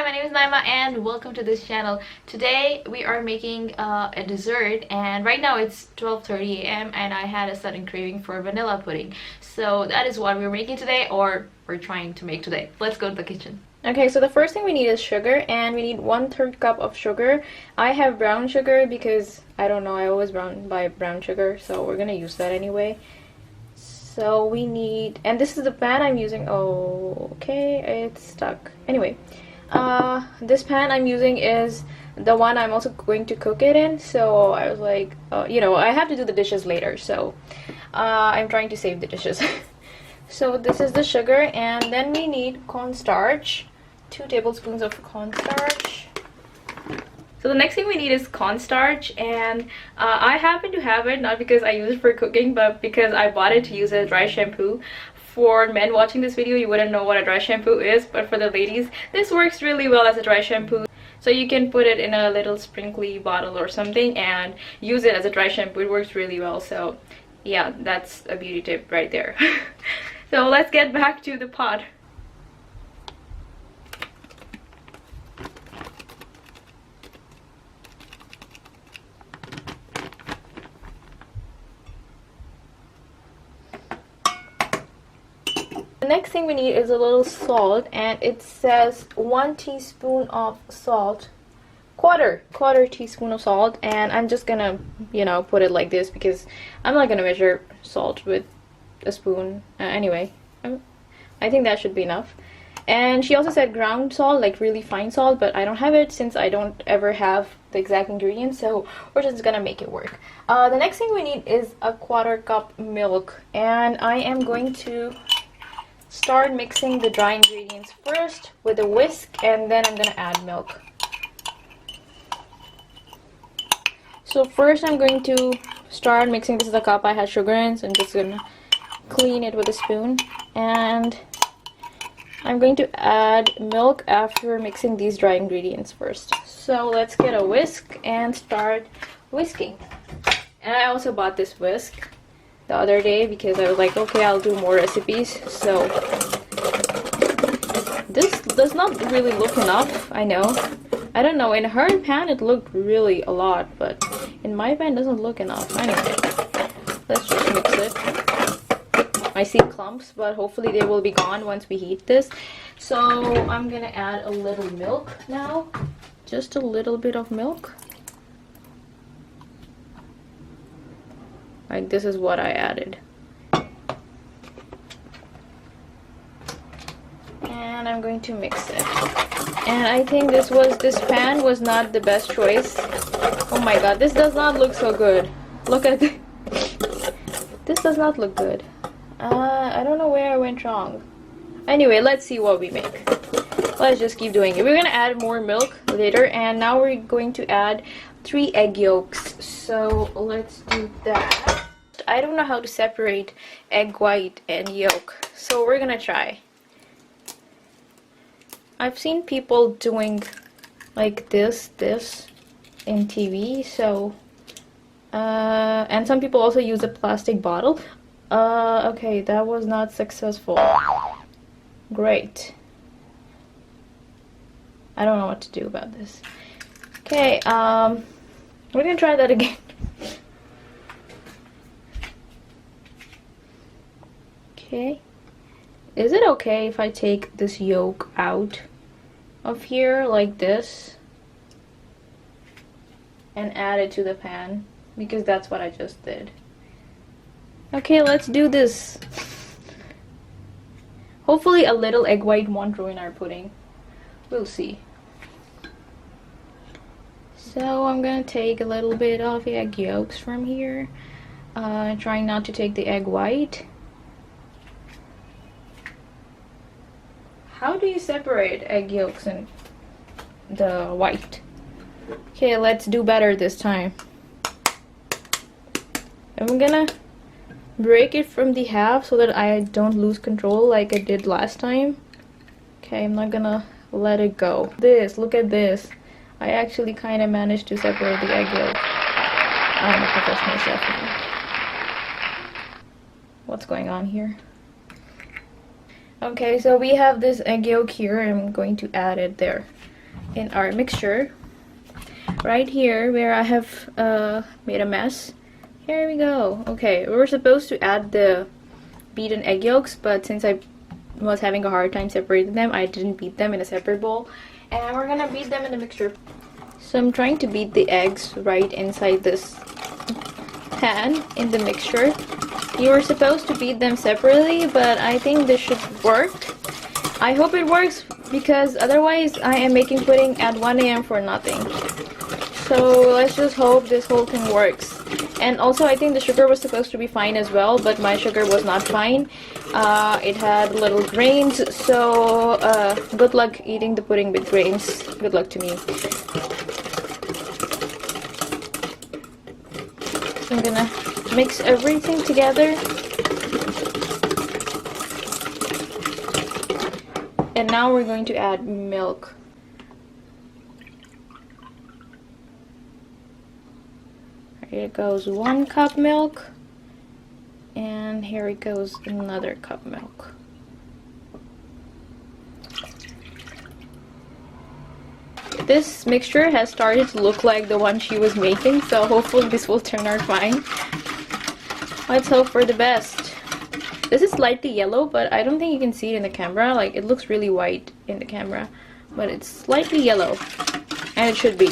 Hi, my name is Naima and welcome to this channel. Today we are making a dessert, and right now it's 12:30 a.m. and I had a sudden craving for vanilla pudding. So that is what we're making today, or we're trying to make today. Let's go to the kitchen. Okay, so the first thing we need is sugar, and we need 1/3 cup of sugar. I have brown sugar because, I don't know, I always buy brown sugar, so we're gonna use that anyway. So we need, and this is the pan I'm using. Oh, okay, it's stuck. Anyway, this pan I'm using is the one I'm also going to cook it in. So I was like, I have to do the dishes later, so I'm trying to save the dishes. So this is the sugar, and then we need cornstarch, 2 tablespoons of cornstarch. So the next thing we need is cornstarch, and I happen to have it not because I use it for cooking, but because I bought it to use as dry shampoo. For men watching this video, you wouldn't know what a dry shampoo is, but for the ladies, this works really well as a dry shampoo. So you can put it in a little sprinkly bottle or something and use it as a dry shampoo. It works really well. So yeah, that's a beauty tip right there. So let's get back to the pot. The next thing we need is a little salt, and it says 1 teaspoon of salt, quarter teaspoon of salt, and I'm just gonna put it like this because I'm not gonna measure salt with a spoon. Anyway, I think that should be enough. And she also said ground salt, like really fine salt, but I don't have it since I don't ever have the exact ingredients, so we're just gonna make it work. The next thing we need is a 1/4 cup milk, and I am going to start mixing the dry ingredients first with a whisk, and then I'm gonna add milk. So first I'm going to start mixing. This is the cup I had sugar in, so I'm just gonna clean it with a spoon, and I'm going to add milk after mixing these dry ingredients first. So let's get a whisk and start whisking. And I also bought this whisk the other day because I was like, okay, I'll do more recipes. So this does not really look enough, I know. I don't know, in her pan it looked really a lot, but in my pan it doesn't look enough. Anyway, let's just mix it. I see clumps, but hopefully they will be gone once we heat this. So I'm gonna add a little milk now, just a little bit of milk. Like, this is what I added. And I'm going to mix it. And I think this pan was not the best choice. Oh my god, this does not look so good. Look at this. This does not look good. I don't know where I went wrong. Anyway, let's see what we make. Let's just keep doing it. We're gonna add more milk later, and now we're going to add 3 egg yolks. So let's do that. I don't know how to separate egg white and yolk, so we're gonna try. I've seen people doing like this in TV, so and some people also use a plastic bottle. Okay, that was not successful. Great. I don't know what to do about this. Okay, we're gonna try that again. Okay. Is it okay if I take this yolk out of here like this and add it to the pan? Because that's what I just did. Okay, let's do this. Hopefully a little egg white won't ruin our pudding. We'll see. So I'm gonna take a little bit of egg yolks from here. Trying not to take the egg white. How do you separate egg yolks and the white? Okay, let's do better this time. I'm gonna break it from the half so that I don't lose control like I did last time. Okay, I'm not gonna let it go. Look at this. I actually kind of managed to separate the egg yolk. I'm a professional chef now. What's going on here? Okay, so we have this egg yolk here. I'm going to add it there in our mixture. Right here where I have made a mess. Here we go. Okay, we were supposed to add the beaten egg yolks, but since I was having a hard time separating them, I didn't beat them in a separate bowl. And we're gonna beat them in the mixture. So I'm trying to beat the eggs right inside this pan in the mixture. You were supposed to beat them separately, but I think this should work. I hope it works, because otherwise I am making pudding at 1 a.m. for nothing. So let's just hope this whole thing works. And also I think the sugar was supposed to be fine as well, but my sugar was not fine. It had little grains, so good luck eating the pudding with grains. Good luck to me. So I'm gonna mix everything together. And now we're going to add milk. Here goes 1 cup milk, and here it goes another cup milk. This mixture has started to look like the one she was making, so hopefully this will turn out fine. Let's hope for the best. This is slightly yellow, but I don't think you can see it in the camera. Like, it looks really white in the camera, but it's slightly yellow, and it should be.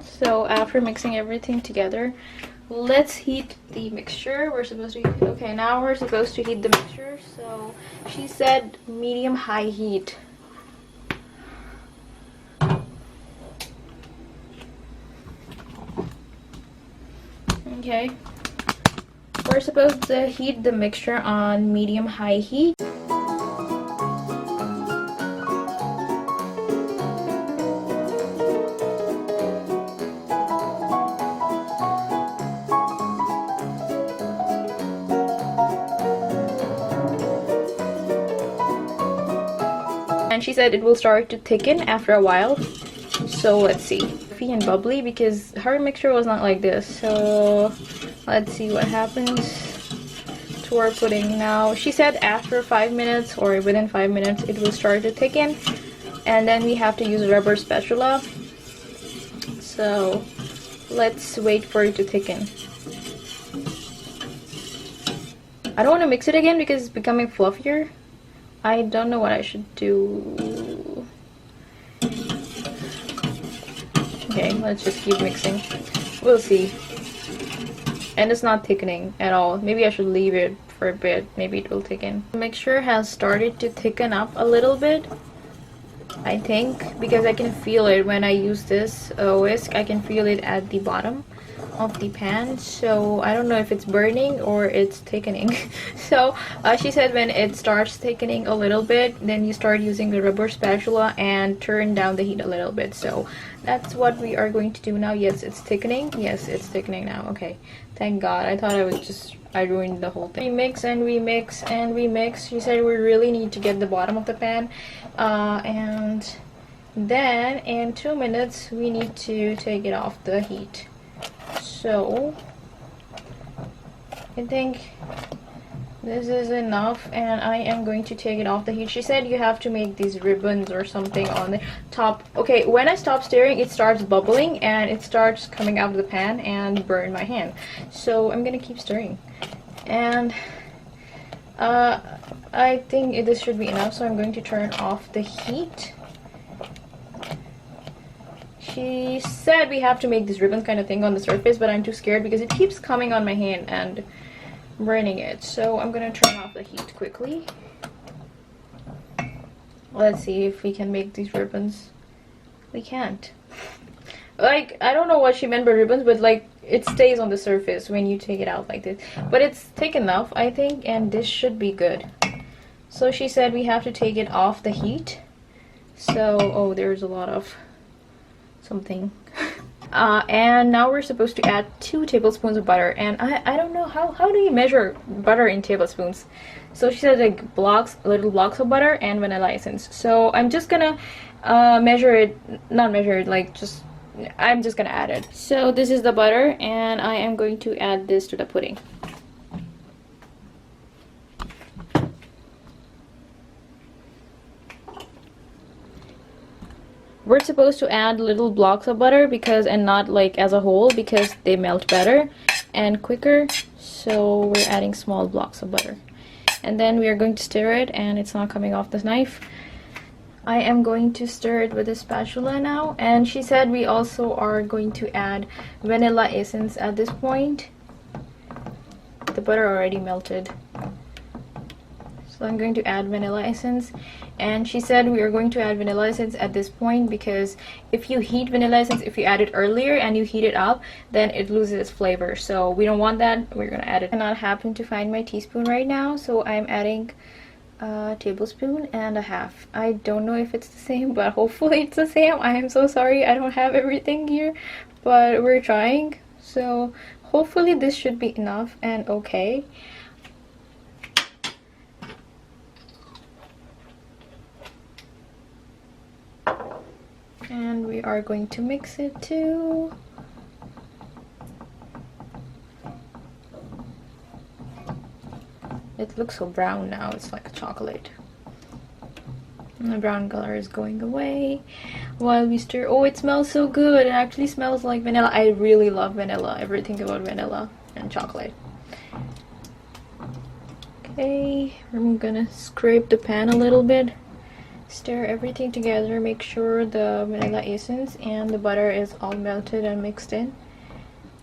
So after mixing everything together, let's heat the mixture. We're supposed to heat, okay, now we're supposed to heat the mixture. So she said medium-high heat. Okay, we're supposed to heat the mixture on medium-high heat. And she said it will start to thicken after a while, so let's see. Fluffy and bubbly, because her mixture was not like this, so let's see what happens to our pudding. Now she said after 5 minutes or within 5 minutes it will start to thicken, and then we have to use a rubber spatula. So let's wait for it to thicken. I don't want to mix it again because it's becoming fluffier. I don't know what I should do. Okay, let's just keep mixing. We'll see. And it's not thickening at all. Maybe I should leave it for a bit. Maybe it will thicken. The mixture has started to thicken up a little bit, I think, because I can feel it when I use this whisk. I can feel it at the bottom of the pan, so I don't know if it's burning or it's thickening. So she said when it starts thickening a little bit, then you start using the rubber spatula and turn down the heat a little bit. So that's what we are going to do now. Yes, it's thickening. Yes, it's thickening now. Okay, thank God. I thought I ruined the whole thing. We mix and we mix and we mix. She said we really need to get the bottom of the pan, and then in 2 minutes we need to take it off the heat. So I think this is enough, and I am going to take it off the heat. She said you have to make these ribbons or something on the top. Okay, when I stop stirring, it starts bubbling and it starts coming out of the pan and burn my hand. So I'm gonna keep stirring, and I think this should be enough, so I'm going to turn off the heat. She said we have to make this ribbon kind of thing on the surface, but I'm too scared because it keeps coming on my hand and burning it. So I'm gonna turn off the heat quickly. Let's see if we can make these ribbons. We can't. Like, I don't know what she meant by ribbons, but like it stays on the surface when you take it out like this. But it's thick enough, I think, and this should be good. So she said we have to take it off the heat. So, oh, there's a lot of something. And now we're supposed to add 2 tablespoons of butter, and I don't know how do you measure butter in tablespoons. So she said like little blocks of butter and vanilla essence. So I'm just gonna not measure it, like just I'm just gonna add it. So this is the butter, and I am going to add this to the pudding. We're supposed to add little blocks of butter and not like as a whole, because they melt better and quicker. So we're adding small blocks of butter. And then we are going to stir it, and it's not coming off the knife. I am going to stir it with a spatula now. And she said we also are going to add vanilla essence at this point. The butter already melted. So I'm going to add vanilla essence, and she said we are going to add vanilla essence at this point because if you heat vanilla essence, if you add it earlier and you heat it up, then it loses its flavor. So we don't want that. We're gonna add it. I cannot happen to find my teaspoon right now, so I'm adding a tablespoon and a half. I don't know if it's the same, but hopefully it's the same. I am so sorry I don't have everything here, but we're trying. So hopefully this should be enough and okay. And we are going to mix it too. It looks so brown now, it's like a chocolate. And the brown color is going away while we stir. Oh, it smells so good. It actually smells like vanilla. I really love vanilla. Everything about vanilla and chocolate. Okay, I'm gonna scrape the pan a little bit. Stir everything together, make sure the vanilla essence and the butter is all melted and mixed in.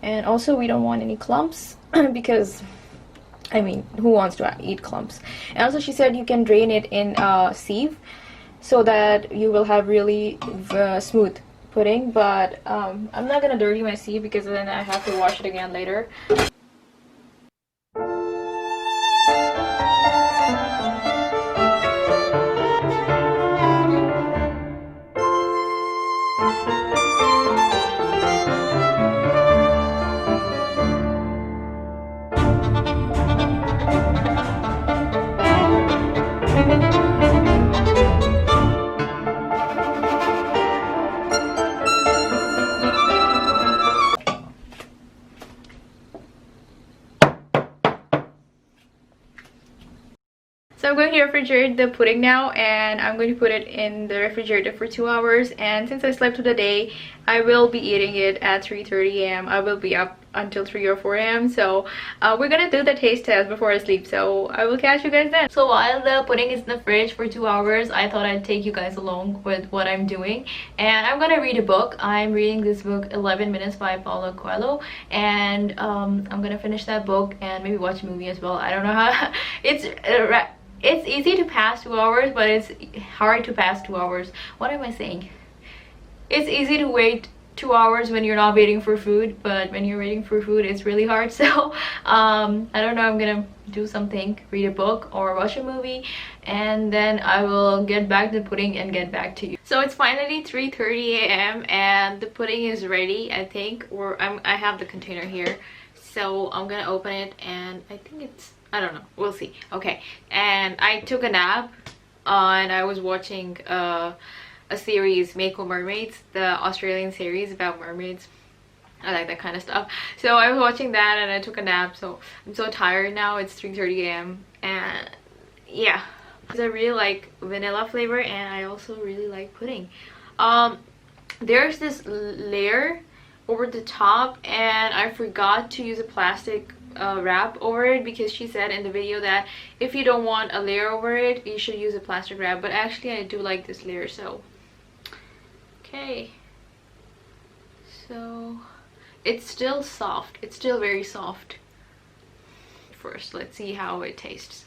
And also we don't want any clumps because I mean, who wants to eat clumps? And also she said you can drain it in a sieve so that you will have really smooth pudding, but I'm not gonna dirty my sieve because then I have to wash it again later. So I'm going to refrigerate the pudding now, and I'm going to put it in the refrigerator for 2 hours. And since I slept through the day, I will be eating it at 3:30 a.m. I will be up until 3 or 4 a.m. So we're gonna do the taste test before I sleep, so I will catch you guys then. So while the pudding is in the fridge for 2 hours, I thought I'd take you guys along with what I'm doing, and I'm gonna read a book. I'm reading this book 11 Minutes by Paulo Coelho, and I'm gonna finish that book and maybe watch a movie as well. I don't know how. It's easy to pass 2 hours, but it's hard to pass 2 hours. What am I saying? It's easy to wait 2 hours when you're not waiting for food, but when you're waiting for food, it's really hard. So I don't know, I'm gonna do something, read a book or watch a movie, and then I will get back to the pudding and get back to you. So it's finally 3:30 a.m. and the pudding is ready, I think, or I have the container here, so I'm gonna open it, and I think it's, I don't know, we'll see. Okay, and I took a nap and I was watching a series, Mako Mermaids, the Australian series about mermaids. I like that kind of stuff. So I was watching that and I took a nap, so I'm so tired now. It's 3:30 a.m. and yeah, because I really like vanilla flavor and I also really like pudding. There's this layer over the top and I forgot to use a plastic wrap over it, because she said in the video that if you don't want a layer over it, you should use a plastic wrap, but actually I do like this layer. So okay, so it's still soft, it's still very soft. First, let's see how it tastes.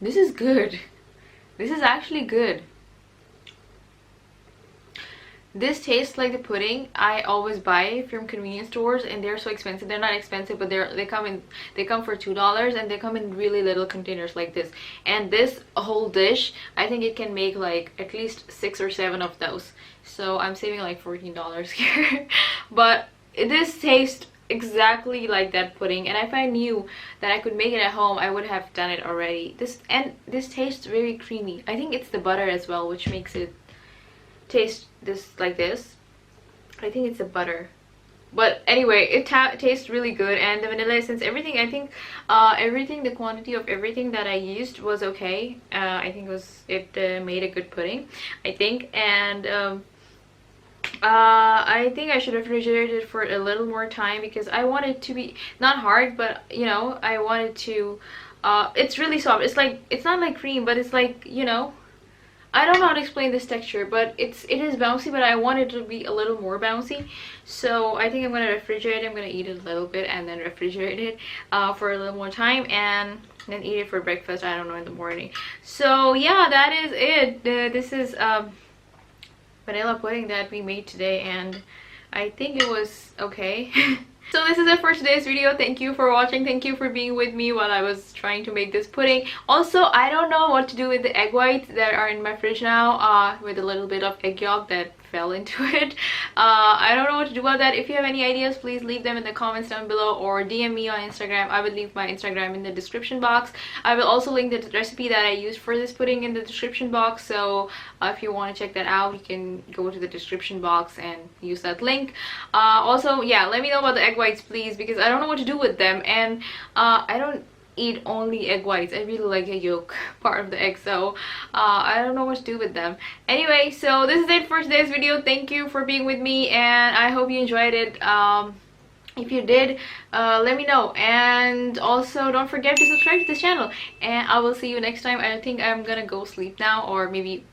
This is good. This is actually good. This tastes like the pudding I always buy from convenience stores, and they're so expensive. They're not expensive, but they come for $2, and they come in really little containers like this. And this whole dish, I think it can make like at least 6 or 7 of those. So I'm saving like $14 here. But this tastes exactly like that pudding, and if I knew that I could make it at home, I would have done it already. This tastes very creamy. I think it's the butter as well which makes it taste this like this. I think it's the butter. But anyway, it tastes really good, and the vanilla essence, everything, I think everything, the quantity of everything that I used was okay. I think it made a good pudding, I think. And I think I should refrigerate it for a little more time because I want it to be not hard, but you know, I want it to it's really soft. It's like, it's not like cream, but it's like, you know, I don't know how to explain this texture, but it is bouncy, but I want it to be a little more bouncy. So I think I'm gonna refrigerate it. I'm gonna eat it a little bit and then refrigerate it for a little more time, and then eat it for breakfast, I don't know, in the morning. So yeah, that is it. This is vanilla pudding that we made today, and I think it was okay. So this is it for today's video. Thank you for watching. Thank you for being with me while I was trying to make this pudding. Also, I don't know what to do with the egg whites that are in my fridge now, with a little bit of egg yolk that fell into it. I don't know what to do about that. If you have any ideas, please leave them in the comments down below or DM me on Instagram. I will leave my Instagram in the description box. I will also link the recipe that I used for this pudding in the description box, so if you want to check that out, you can go to the description box and use that link. Also, yeah, let me know about the egg whites, please, because I don't know what to do with them, and I don't eat only egg whites. I really like the yolk part of the egg, so I don't know what to do with them. Anyway, so this is it for today's video. Thank you for being with me, and I hope you enjoyed it. If you did, let me know, and also don't forget to subscribe to this channel, and I will see you next time. I think I'm gonna go sleep now, or maybe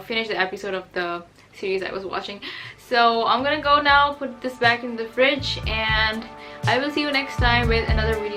finish the episode of the series I was watching. So I'm gonna go now, put this back in the fridge, and I will see you next time with another video.